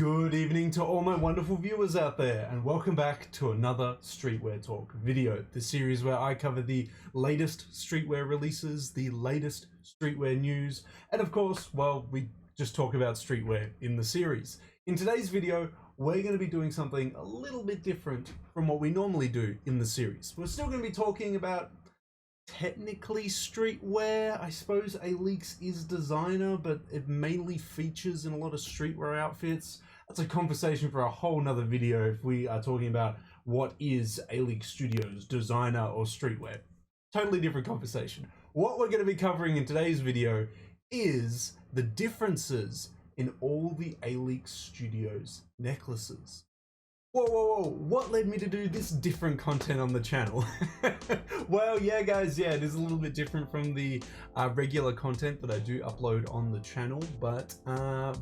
Good evening to all my wonderful viewers out there, and welcome back to another Streetwear Talk video, the series where I cover the latest streetwear releases, the latest streetwear news, and of course, well, we just talk about streetwear in the series. In today's video, we're going to be doing something a little bit different from what we normally do in the series. We're still going to be talking about technically streetwear. I suppose Alyx is designer, but it mainly features in a lot of streetwear outfits. That's a conversation for a whole nother video if we are talking about what is Alyx Studios, designer or streetwear. Totally different conversation. What we're going to be covering in today's video is the differences in all the Alyx Studios necklaces. Whoa, what led me to do this different content on the channel? Well, yeah guys, it is a little bit different from the regular content that I do upload on the channel, but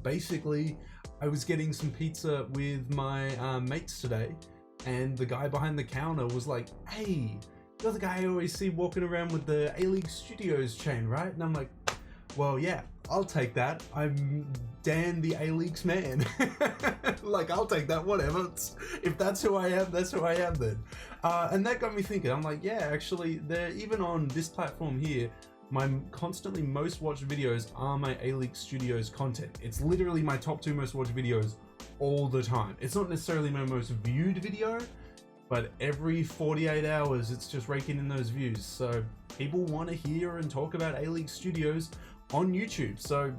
basically I was getting some pizza with my mates today, and the guy behind the counter was like, "Hey, you're the guy I always see walking around with the Alyx Studios chain, right?" And I'm like, "Well, yeah, I'll take that. I'm Dan the Alyx man." Like, I'll take that, whatever. If that's who I am, that's who I am then. And that got me thinking. I'm like, yeah, actually, they're even on this platform here. My constantly most watched videos are my Alyx Studios content. It's literally my top 2 most watched videos all the time. It's not necessarily my most viewed video, but every 48 hours, it's just raking in those views. So people want to hear and talk about Alyx Studios on YouTube. So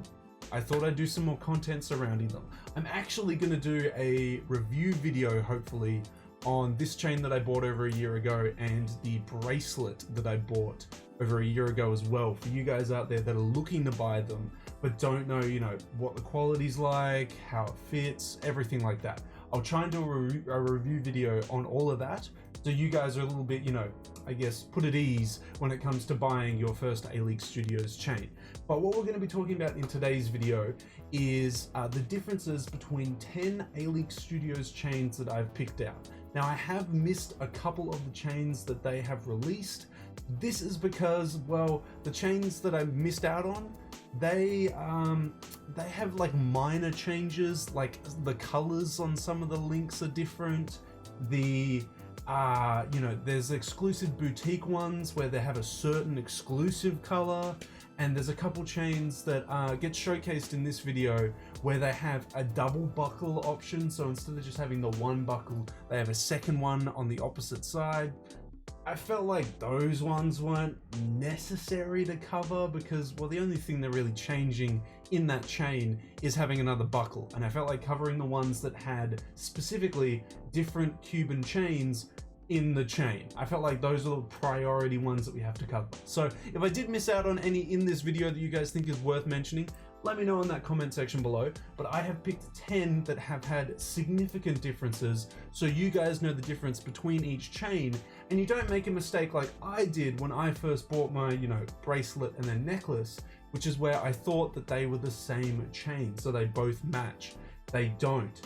I thought I'd do some more content surrounding them. I'm actually going to do a review video, hopefully, on this chain that I bought over a year ago and the bracelet that I bought over a year ago as well, for you guys out there that are looking to buy them but don't know, what the quality's like, how it fits, everything like that. I'll try and do a review video on all of that, so you guys are a little bit, I guess, put at ease when it comes to buying your first Alyx Studios chain. But what we're going to be talking about in today's video is the differences between 10 Alyx Studios chains that I've picked out. Now, I have missed a couple of the chains that they have released. This is because, well, the chains that I missed out on, they have like minor changes, like the colors on some of the links are different. The there's exclusive boutique ones where they have a certain exclusive color, and there's a couple chains that get showcased in this video where they have a double buckle option. So instead of just having the one buckle, they have a second one on the opposite side. I felt like those ones weren't necessary to cover because, well, the only thing they're really changing in that chain is having another buckle. And I felt like covering the ones that had specifically different Cuban chains in the chain. I felt like those are the priority ones that we have to cover. So if I did miss out on any in this video that you guys think is worth mentioning, let me know in that comment section below. But I have picked 10 that have had significant differences, so you guys know the difference between each chain, and you don't make a mistake like I did when I first bought my, bracelet and then necklace, which is where I thought that they were the same chain, so they both match. They don't.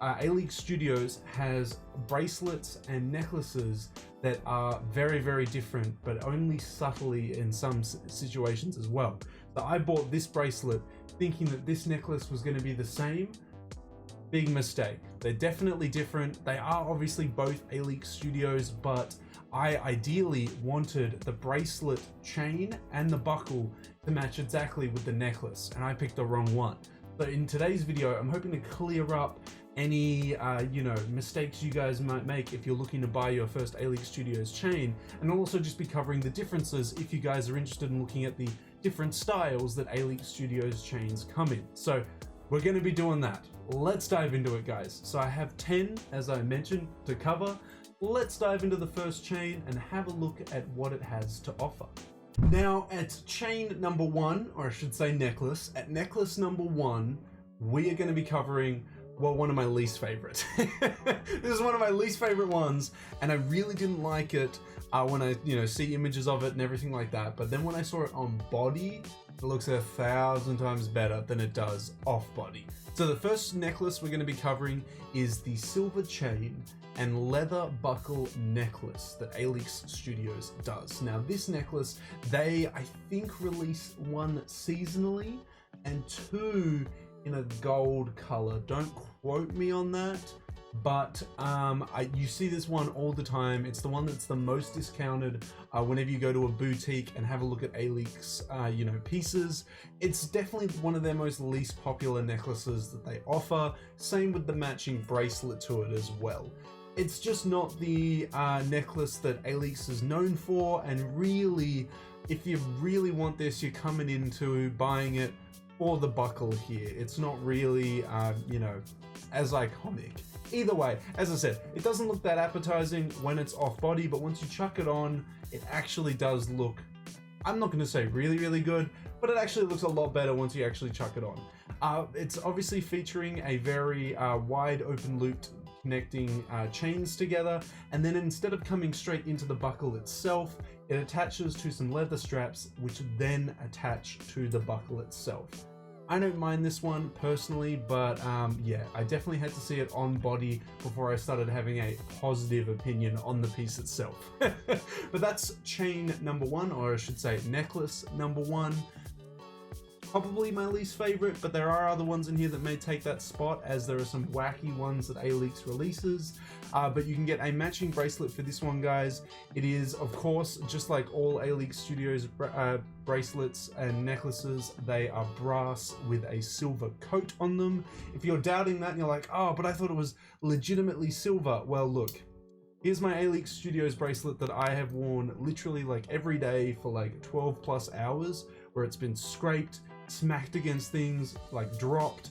Alyx Studios has bracelets and necklaces that are very, very different, but only subtly in some situations as well. So I bought this bracelet thinking that this necklace was going to be the same. Big mistake. They're definitely different. They are obviously both Alyx Studios, but I ideally wanted the bracelet chain and the buckle to match exactly with the necklace, and I picked the wrong one. So in today's video, I'm hoping to clear up any mistakes you guys might make if you're looking to buy your first Alyx Studios chain, and I'll also just be covering the differences if you guys are interested in looking at the different styles that Alyx Studios chains come in. So we're going to be doing that. Let's dive into it, guys. So I have 10, as I mentioned, to cover. Let's dive into the first chain and have a look at what it has to offer. Now, at chain number 1, or I should say necklace, at necklace number 1, we are going to be covering, well, one of my least favorite. This is one of my least favorite ones, and I really didn't like it when I, see images of it and everything like that. But then when I saw it on body, it looks 1,000 times better than it does off body. So the first necklace we're going to be covering is the silver chain and leather buckle necklace that Alyx Studios does. Now this necklace, they, I think, release 1 seasonally and 2 in a gold color. Don't quote me on that, but you see this one all the time. It's the one that's the most discounted whenever you go to a boutique and have a look at Alyx pieces. It's definitely one of their most least popular necklaces that they offer. Same with the matching bracelet to it as well. It's just not the necklace that Alyx is known for, and really, if you really want this, you're coming into buying it for the buckle here. It's not really as iconic. Either way, as I said, it doesn't look that appetizing when it's off body, but once you chuck it on, it actually does look, I'm not going to say really, really good, but it actually looks a lot better once you actually chuck it on. It's obviously featuring a very wide open looped connecting chains together, and then instead of coming straight into the buckle itself, it attaches to some leather straps, which then attach to the buckle itself. I don't mind this one personally, but yeah, I definitely had to see it on body before I started having a positive opinion on the piece itself. But that's chain number one, or I should say necklace number one. Probably my least favorite, but there are other ones in here that may take that spot, as there are some wacky ones that Alyx releases. But you can get a matching bracelet for this one, guys. It is, of course, just like all Alyx Studios bracelets and necklaces, they are brass with a silver coat on them. If you're doubting that and you're like, oh, but I thought it was legitimately silver. Well, look, here's my Alyx Studios bracelet that I have worn literally like every day for like 12 plus hours, where it's been scraped, smacked against things, like dropped,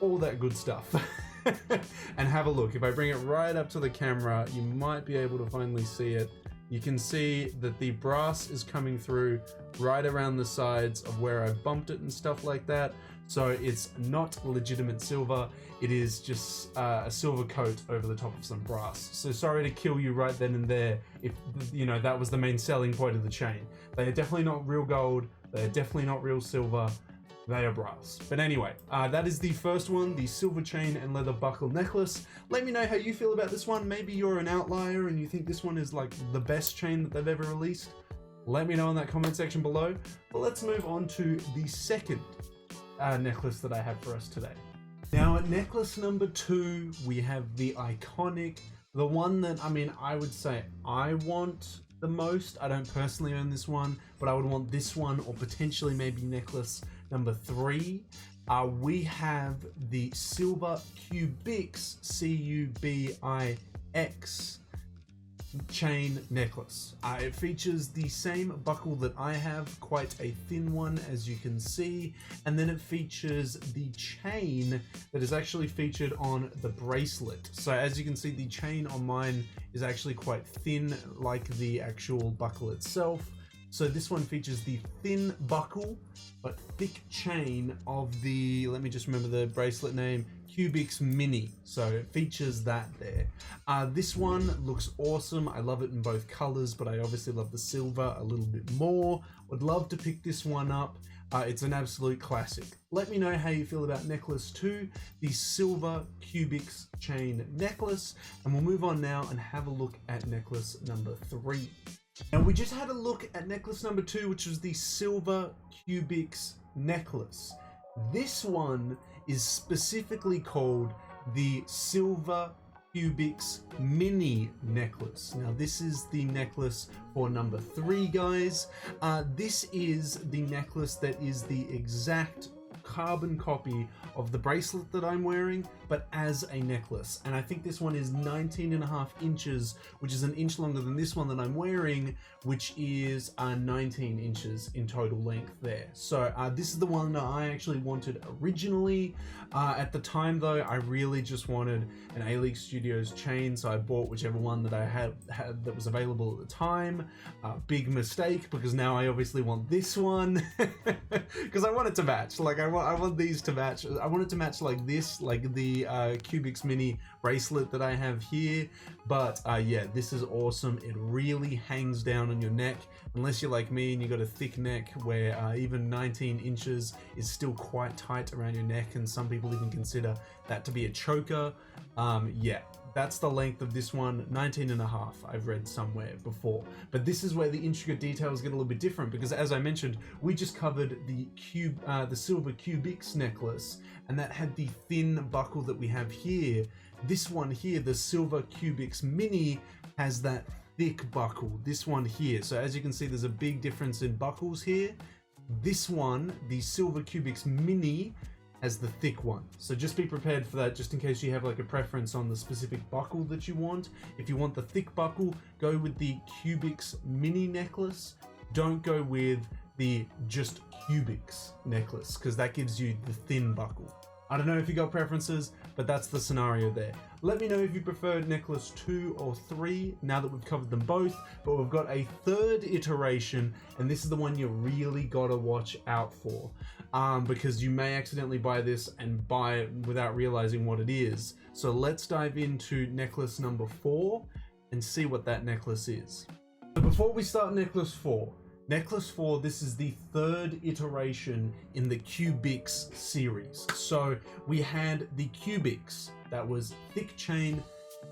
all that good stuff. And have a look. If I bring it right up to the camera, you might be able to finally see it. You can see that the brass is coming through right around the sides of where I bumped it and stuff like that. So it's not legitimate silver. It is just a silver coat over the top of some brass. So sorry to kill you right then and there if that was the main selling point of the chain. They are definitely not real gold. They are definitely not real silver. They are brass. But anyway, that is the first one, the silver chain and leather buckle necklace. Let me know how you feel about this one. Maybe you're an outlier and you think this one is like the best chain that they've ever released. Let me know in that comment section below. But let's move on to the second necklace that I have for us today. Now at necklace number 2, we have the iconic, the one that, I would say I want the most. I don't personally own this one, but I would want this one, or potentially maybe necklace number 3. We have the silver Cubix, C-U-B-I-X chain necklace. It features the same buckle that I have, quite a thin one as you can see, and then it features the chain that is actually featured on the bracelet. So as you can see, the chain on mine is actually quite thin, like the actual buckle itself. So this one features the thin buckle but thick chain of the, let me just remember the bracelet name, Cubix Mini. So it features that there. This one looks awesome. I love it in both colors, but I obviously love the silver a little bit more. Would love to pick this one up. It's an absolute classic. Let me know how you feel about necklace 2, the silver Cubix chain necklace, and we'll move on now and have a look at necklace number 3. Now we just had a look at necklace number 2, which was the silver Cubix necklace. This one is specifically called the silver Cubix mini necklace. Now this is the necklace for number 3, guys. This is the necklace that is the exact carbon copy of the bracelet that I'm wearing, but as a necklace. And I think this one is 19.5 inches, which is an inch longer than this one that I'm wearing, which is 19 inches in total length there. So this is the one that I actually wanted originally. At the time though, I really just wanted an Alyx Studios chain, so I bought whichever one that I had that was available at the time. Big mistake, because now I obviously want this one because I want it to match. Like I want these to match. I want it to match like this, like the Cubix mini bracelet that I have here. But yeah, this is awesome. It really hangs down on your neck, unless you're like me and you got a thick neck where even 19 inches is still quite tight around your neck, and some people even consider that to be a choker. Yeah, that's the length of this one, 19.5, I've read somewhere before. But this is where the intricate details get a little bit different, because as I mentioned, we just covered the silver Cubics necklace, and that had the thin buckle that we have here. This one here, the silver Cubics mini, has that thick buckle, this one here. So as you can see, there's a big difference in buckles here. This one, the silver Cubics mini, has the thick one. So just be prepared for that, just in case you have like a preference on the specific buckle that you want. If you want the thick buckle, go with the Cubics mini necklace. Don't go with the just Cubics necklace, because that gives you the thin buckle. I don't know if you got preferences, but that's the scenario there. Let me know if you prefer necklace 2 or 3 now that we've covered them both, but we've got a third iteration, and this is the one you really gotta watch out for, because you may accidentally buy this and buy it without realizing what it is. So let's dive into necklace number 4 and see what that necklace is. So before we start necklace 4, this is the third iteration in the Cubics series. So we had the Cubics, that was thick chain,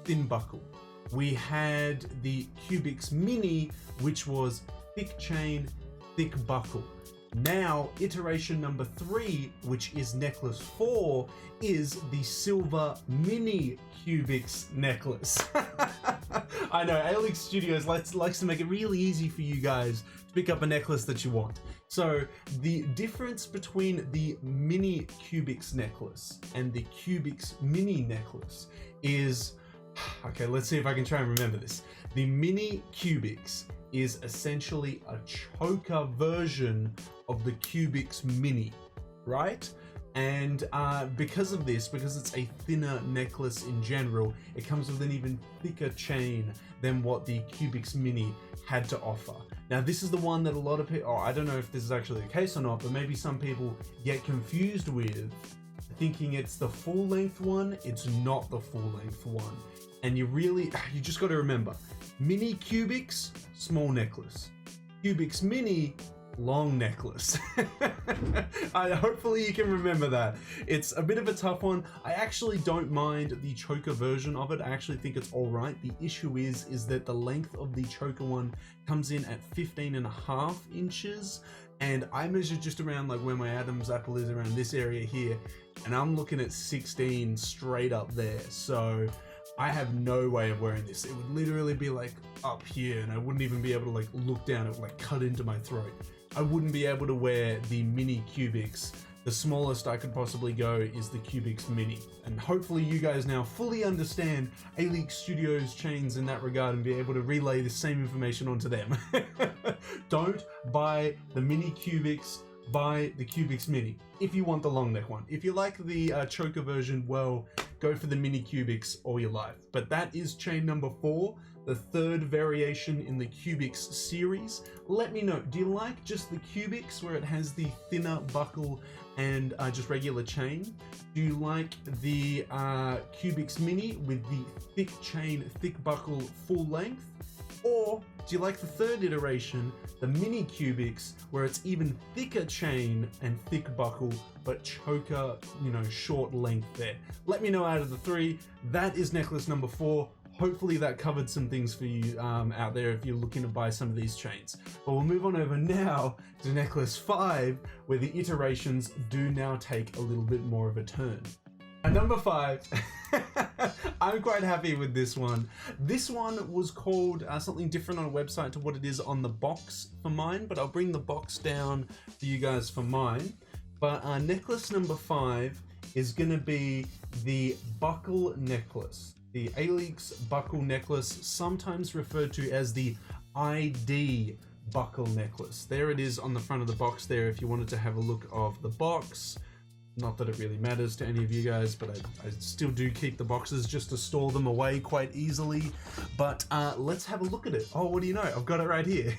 thin buckle. We had the Cubics mini, which was thick chain, thick buckle. Now, iteration number 3, which is necklace 4, is the silver mini Cubics necklace. I know, Alyx Studios likes to make it really easy for you guys to pick up a necklace that you want. So the difference between the mini Cubics necklace and the Cubics mini necklace is, okay, let's see if I can try and remember this. The mini Cubics is essentially a choker version of the Cubics mini, right? And because of this, because it's a thinner necklace in general, it comes with an even thicker chain than what the Cubics mini had to offer. Now this is the one that a lot of people, I don't know if this is actually the case or not, but maybe some people get confused with, thinking it's the full length one. It's not the full length one. And you just got to remember, mini Cubics, small necklace. Cubics mini, long necklace. Hopefully you can remember that. It's a bit of a tough one. I actually don't mind the choker version of it. I actually think it's all right. The issue is that the length of the choker one comes in at 15.5 inches. And I measured just around like where my Adam's apple is, around this area here. And I'm looking at 16 straight up there. So I have no way of wearing this. It would literally be like up here, and I wouldn't even be able to like look down. It would like cut into my throat. I wouldn't be able to wear the mini Cubics. The smallest I could possibly go is the Cubics mini. And hopefully you guys now fully understand Alyx Studios chains in that regard and be able to relay the same information onto them. Don't buy the mini Cubics, buy the Cubics mini if you want the long neck one. If you like the choker version, well, go for the mini Cubics all your life. But that is chain number 4, the third variation in the Cubics series. Let me know, do you like just the Cubics where it has the thinner buckle and just regular chain? Do you like the Cubics mini with the thick chain, thick buckle, full length? Or do you like the third iteration, the mini Cubics, where it's even thicker chain and thick buckle, but choker, short length there? Let me know out of the 3. That is necklace number 4. Hopefully that covered some things for you out there if you're looking to buy some of these chains. But we'll move on over now to necklace 5, where the iterations do now take a little bit more of a turn. And number 5, I'm quite happy with this one. This one was called something different on a website to what it is on the box for mine, but I'll bring the box down for you guys for mine. But necklace number 5 is going to be the buckle necklace. The Alyx buckle necklace, sometimes referred to as the ID buckle necklace. There it is on the front of the box there if you wanted to have a look of the box. Not that it really matters to any of you guys, but I still do keep the boxes just to store them away quite easily. But let's have a look at it. Oh, what do you know? I've got it right here.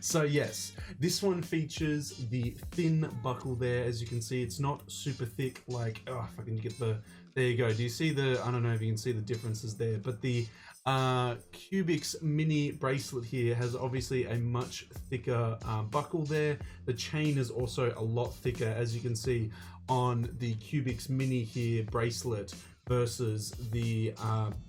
So yes, this one features the thin buckle there. As you can see, it's not super thick like, oh, if I can get the, there you go. Do you see the, I don't know if you can see the differences there, but the Cubics mini bracelet here has obviously a much thicker buckle there. The chain is also a lot thicker, as you can see on the Cubics mini here bracelet versus the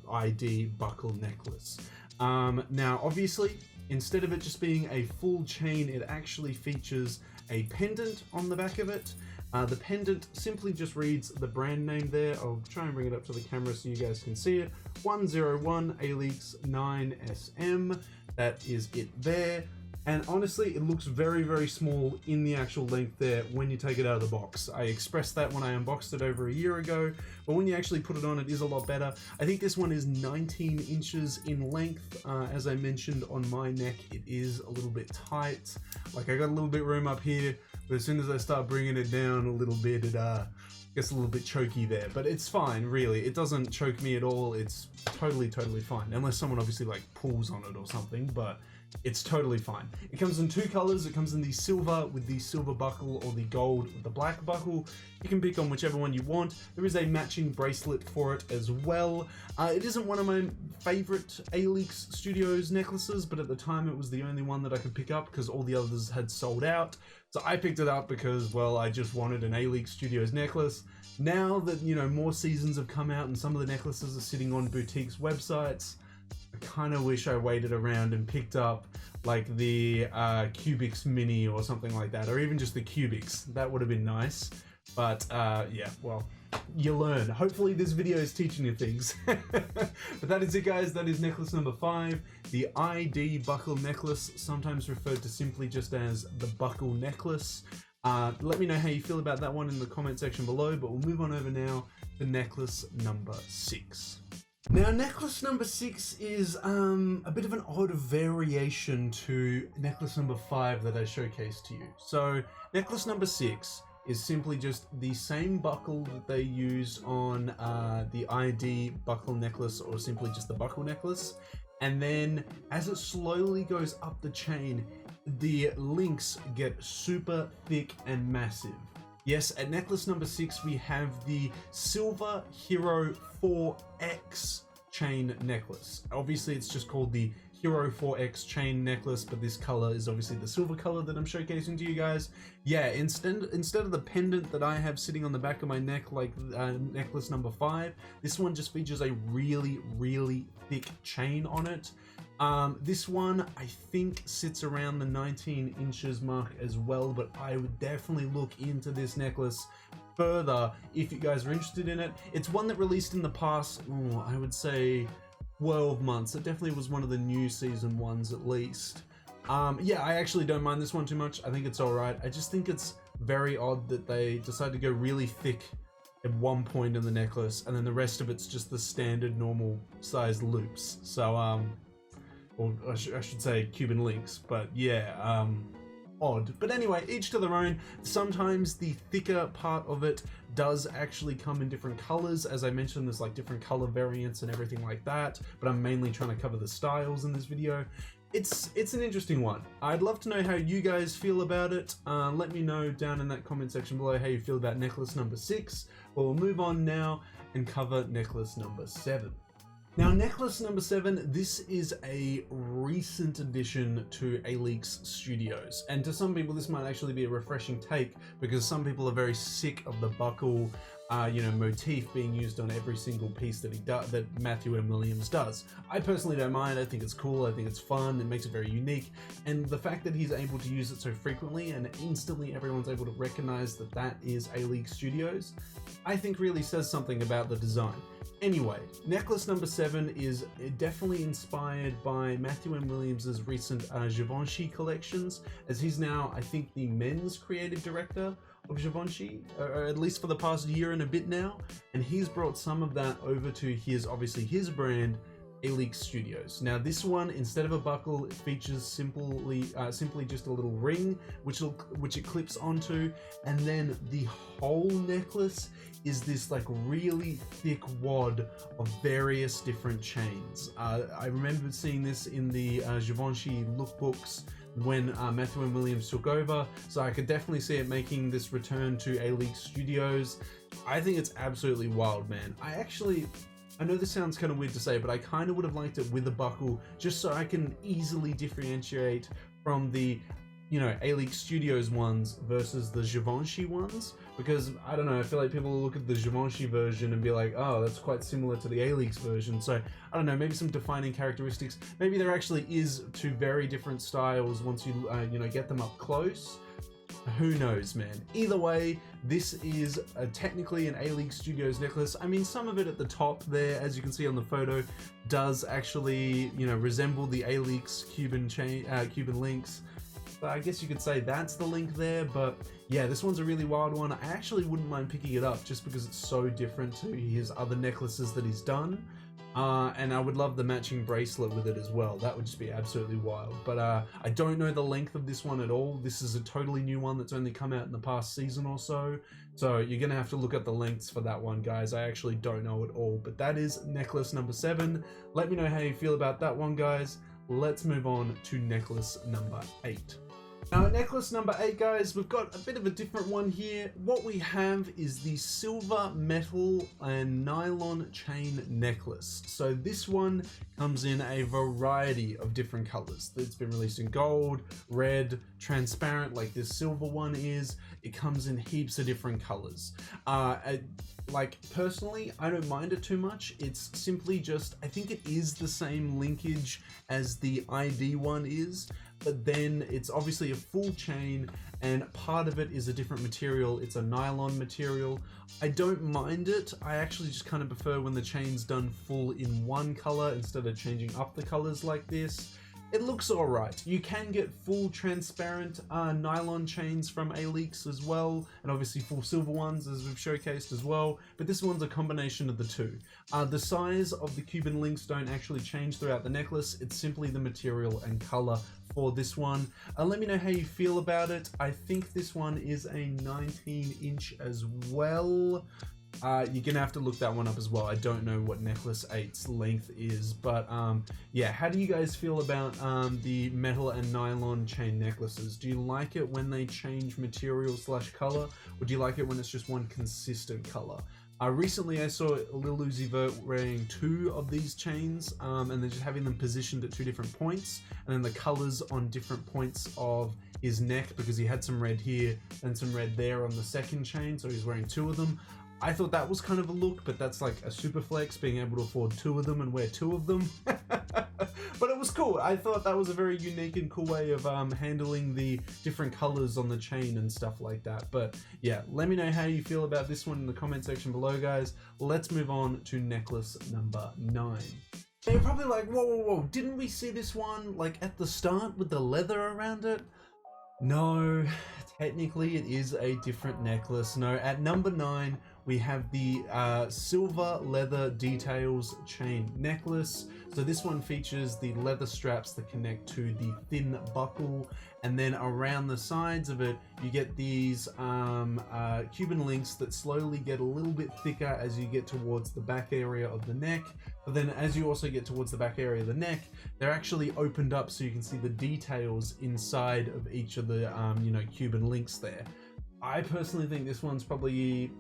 ID buckle necklace. Now, obviously, instead of it just being a full chain, it actually features a pendant on the back of it. The pendant simply just reads the brand name there. I'll try and bring it up to the camera so you guys can see it. 101 Alyx 9SM. That is it there. And honestly, it looks very, very small in the actual length there when you take it out of the box. I expressed that when I unboxed it over a year ago, but when you actually put it on, it is a lot better. I think this one is 19 inches in length. As I mentioned on my neck, it is a little bit tight. Like, I got a little bit room up here, but as soon as I start bringing it down a little bit, it gets a little bit choky there. But it's fine, really. It doesn't choke me at all. It's totally fine, unless someone obviously like pulls on it or something, but it's totally fine. It comes in two colors. It comes in the silver with the silver buckle or the gold with the black buckle. You can pick on whichever one you want. There is a matching bracelet for it as well. It isn't one of my favorite Alyx Studios necklaces, but at the time it was the only one that I could pick up because all the others had sold out. So I picked it up because, well, I just wanted an Alyx Studios necklace. Now that, you know, more seasons have come out and some of the necklaces are sitting on boutiques' websites, I kind of wish I waited around and picked up like the Cubics Mini or something like that, or even just the Cubics. That would have been nice. But yeah, well, you learn. Hopefully this video is teaching you things. But that is it, guys. That is necklace number 5, the ID buckle necklace, sometimes referred to simply just as the buckle necklace. Let me know how you feel about that one in the comment section below, but we'll move on over now to necklace number 6. Now, necklace number 6 is a bit of an odd variation to necklace number 5 that I showcased to you. So necklace number 6 is simply just the same buckle that they used on the ID buckle necklace, or simply just the buckle necklace. And then as it slowly goes up the chain, the links get super thick and massive. Yes, at necklace number 6, we have the Silver Hero 4X chain necklace. Obviously, it's just called the Hero 4X chain necklace, but this color is obviously the silver color that I'm showcasing to you guys. Yeah, instead of the pendant that I have sitting on the back of my neck, like necklace number 5, this one just features a really thick chain on it. This one, I think, sits around the 19 inches mark as well, but I would definitely look into this necklace further if you guys are interested in it. It's one that released in the past, I would say 12 months. It definitely was one of the new season ones at least. Yeah, I actually don't mind this one too much. I think it's alright. I just think it's very odd that they decided to go really thick at one point in the necklace, and then the rest of it's just the standard normal size loops. So, or I should say Cuban links, but yeah, odd. But anyway, each to their own. Sometimes the thicker part of it does actually come in different colors. As I mentioned, there's like different color variants and everything like that, but I'm mainly trying to cover the styles in this video. It's an interesting one. I'd love to know how you guys feel about it. Let me know down in that comment section below how you feel about necklace number 6. But we'll move on now and cover necklace number 7. Now, necklace number 7, this is a recent addition to Alyx Studios, and to some people this might actually be a refreshing take, because some people are very sick of the buckle motif being used on every single piece that Matthew M. Williams does. I personally don't mind. I think it's cool. I think it's fun. It makes it very unique, and the fact that he's able to use it so frequently and instantly everyone's able to recognize that that is Alyx Studios, I think really says something about the design. Anyway, necklace number 7 is definitely inspired by Matthew M. Williams' recent Givenchy collections, as he's now, I think, the men's creative director of Givenchy, or at least for the past year and a bit now, and he's brought some of that over to obviously his brand, Alyx Studios. Now this one, instead of a buckle, it features simply just a little ring which it clips onto, and then the whole necklace is this like really thick wad of various different chains. I remember seeing this in the Givenchy lookbooks when Matthew M. Williams took over, so I could definitely see it making this return to Alyx Studios. I think it's absolutely wild, man. I know this sounds kind of weird to say, but I kind of would have liked it with a buckle, just so I can easily differentiate from the, Alyx Studios ones versus the Givenchy ones. because I don't know, I feel like people will look at the Givenchy version and be like, oh, that's quite similar to the Alyx version. So I don't know, maybe some defining characteristics. Maybe there actually is two very different styles once you you know, get them up close. Who knows, man. Either way, this is technically an Alyx Studios necklace. I mean, some of it at the top there, as you can see on the photo, does actually, you know, resemble the Alyx Cuban chain, Cuban links. So I guess you could say that's the link there, but yeah, this one's a really wild one. I actually wouldn't mind picking it up just because it's so different to his other necklaces that he's done. And I would love the matching bracelet with it as well. That would just be absolutely wild. But I don't know the length of this one at all. This is a totally new one that's only come out in the past season or so. So you're gonna have to look at the lengths for that one, guys. I actually don't know at all. But that is necklace number 7. Let me know how you feel about that one, guys. Let's move on to necklace number 8. Now at necklace number 8, guys, we've got a bit of a different one here. What we have is the silver metal and nylon chain necklace. So this one comes in a variety of different colors. It's been released in gold, red, transparent like this silver one is. It comes in heaps of different colors. Like personally, I don't mind it too much. It's simply just, I think it is the same linkage as the ID one is, but then it's obviously a full chain and part of it is a different material. It's a nylon material. I don't mind it. I actually just kind of prefer when the chain's done full in one color instead of changing up the colors like this. It looks alright. You can get full transparent nylon chains from Alyx as well, and obviously full silver ones as we've showcased as well, but this one's a combination of the two. The size of the Cuban links don't actually change throughout the necklace. It's simply the material and color for this one. Let me know how you feel about it. I think this one is a 19-inch as well. You're gonna have to look that one up as well. I don't know what necklace 8's length is, but yeah, how do you guys feel about the metal and nylon chain necklaces? Do you like it when they change material / color, or do you like it when it's just one consistent color? Recently I saw Lil Uzi Vert wearing 2 of these chains, and then just having them positioned at 2 different points, and then the colors on different points of his neck, because he had some red here and some red there on the second chain, so he's wearing 2 of them. I thought that was kind of a look, but that's like a super flex, being able to afford 2 of them and wear 2 of them. But it was cool. I thought that was a very unique and cool way of handling the different colors on the chain and stuff like that. But yeah, let me know how you feel about this one in the comment section below, guys. Let's move on to necklace number 9. Now you're probably like, whoa, whoa, whoa, didn't we see this one like at the start with the leather around it? No, technically it is a different necklace. No, at number 9, we have the silver leather details chain necklace. So this one features the leather straps that connect to the thin buckle, and then around the sides of it you get these Cuban links that slowly get a little bit thicker as you get towards the back area of the neck. But then as you also get towards the back area of the neck, they're actually opened up so you can see the details inside of each of the you know, Cuban links there. I personally think this one's probably,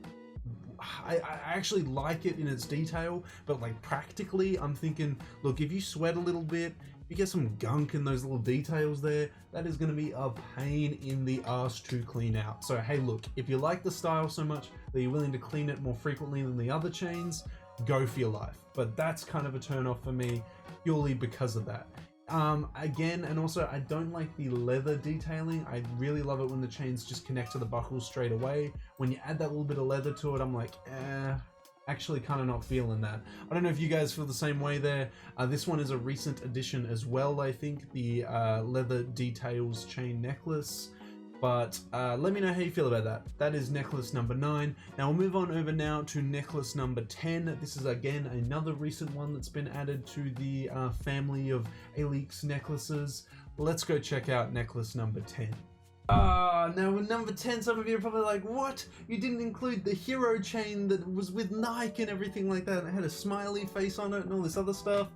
I actually like it in its detail, but like practically I'm thinking, look, if you sweat a little bit, if you get some gunk in those little details there, that is going to be a pain in the ass to clean out. So hey, look, if you like the style so much that you're willing to clean it more frequently than the other chains, go for your life. But that's kind of a turn off for me purely because of that. Again, and also I don't like the leather detailing. I really love it when the chains just connect to the buckles straight away. When you add that little bit of leather to it, I'm like, actually kind of not feeling that. I don't know if you guys feel the same way there. This one is a recent addition as well, I think, the leather details chain necklace. But let me know how you feel about that. That is necklace number 9. Now we'll move on over now to necklace number 10. This is again another recent one that's been added to the family of Alyx necklaces. Let's go check out necklace number 10. Now with number 10, some of you are probably like, what? You didn't include the hero chain that was with Nike and everything like that, and it had a smiley face on it and all this other stuff.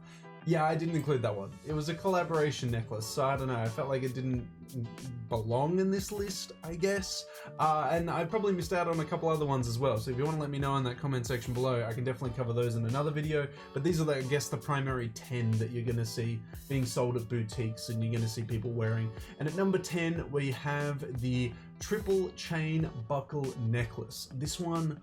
Yeah, I didn't include that one. It was a collaboration necklace, so I don't know, I felt like it didn't belong in this list, I guess. And I probably missed out on a couple other ones as well, so if you want to let me know in that comment section below, I can definitely cover those in another video. But these are, I guess, the primary 10 that you're going to see being sold at boutiques and you're going to see people wearing. And at number 10, we have the triple chain buckle necklace. This one,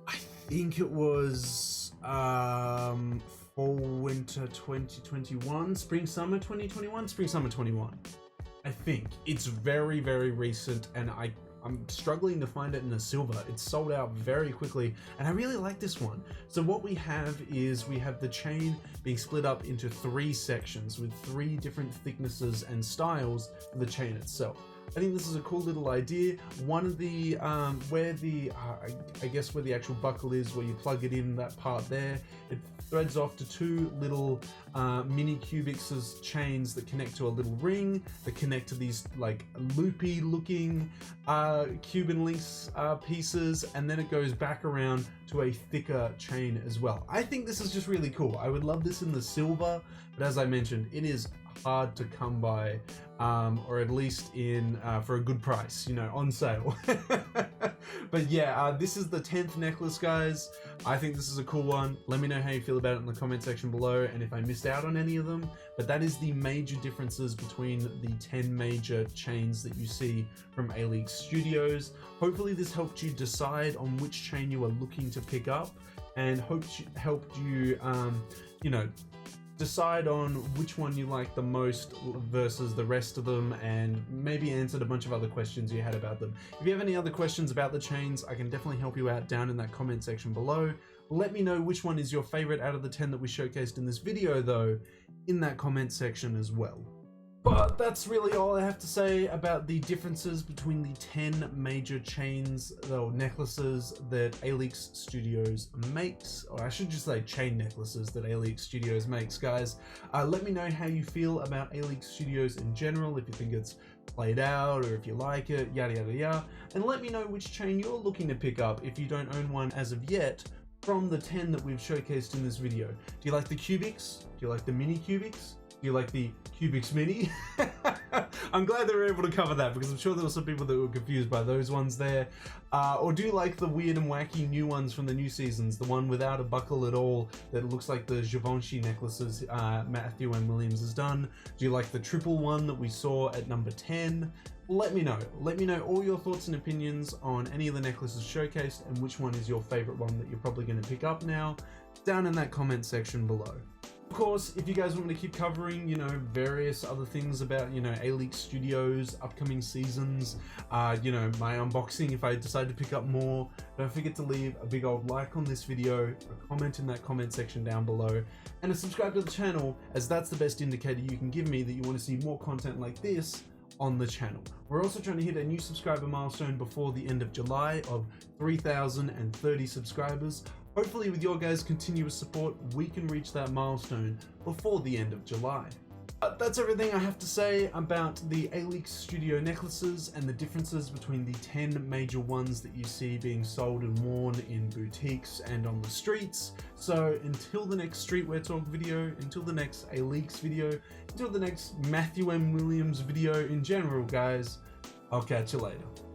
I think it was fall winter 2021, spring summer 2021, spring summer 21. I think it's very, very recent, and I'm struggling to find it in a silver. It's sold out very quickly, and I really like this one. So what we have is we have the chain being split up into 3 sections with 3 different thicknesses and styles for the chain itself. I think this is a cool little idea. One of the where the I guess where the actual buckle is, where you plug it in, that part there, it threads off to 2 little mini cubics chains that connect to a little ring that connect to these like loopy looking Cuban links pieces, and then it goes back around to a thicker chain as well. I think this is just really cool. I would love this in the silver, but as I mentioned, it is hard to come by, or at least in for a good price, you know, on sale. But yeah, this is the 10th necklace, guys. I think this is a cool one. Let me know how you feel about it in the comment section below, and if I missed out on any of them. But that is the major differences between the 10 major chains that you see from Alyx Studios. Hopefully this helped you decide on which chain you are looking to pick up, and helped you you know, decide on which one you like the most versus the rest of them, and maybe answered a bunch of other questions you had about them. If you have any other questions about the chains, I can definitely help you out down in that comment section below. Let me know which one is your favorite out of the 10 that we showcased in this video though, in that comment section as well. But that's really all I have to say about the differences between the 10 major chains or necklaces that Alyx Studios makes, or I should just say chain necklaces that Alyx Studios makes, guys. Let me know how you feel about Alyx Studios in general, if you think it's played out or if you like it, yada yada yada. And let me know which chain you're looking to pick up if you don't own one as of yet from the 10 that we've showcased in this video. Do you like the cubics? Do you like the mini cubics? Do you like the Cubics Mini? I'm glad they were able to cover that, because I'm sure there were some people that were confused by those ones there. Or do you like the weird and wacky new ones from the new seasons? The one without a buckle at all that looks like the Givenchy necklaces Matthew and Williams has done? Do you like the triple one that we saw at number 10? Let me know. Let me know all your thoughts and opinions on any of the necklaces showcased, and which one is your favorite one that you're probably going to pick up now, down in that comment section below. Of course, if you guys want me to keep covering, you know, various other things about, you know, Alyx Studios, upcoming seasons, you know, my unboxing, if I decide to pick up more, don't forget to leave a big old like on this video, a comment in that comment section down below, and a subscribe to the channel, as that's the best indicator you can give me that you want to see more content like this on the channel. We're also trying to hit a new subscriber milestone before the end of July of 3,030 subscribers. Hopefully with your guys' continuous support, we can reach that milestone before the end of July. That's everything I have to say about the Alyx Studio necklaces and the differences between the 10 major ones that you see being sold and worn in boutiques and on the streets. So until the next Streetwear Talk video, until the next Alyx video, until the next Matthew M. Williams video in general, guys, I'll catch you later.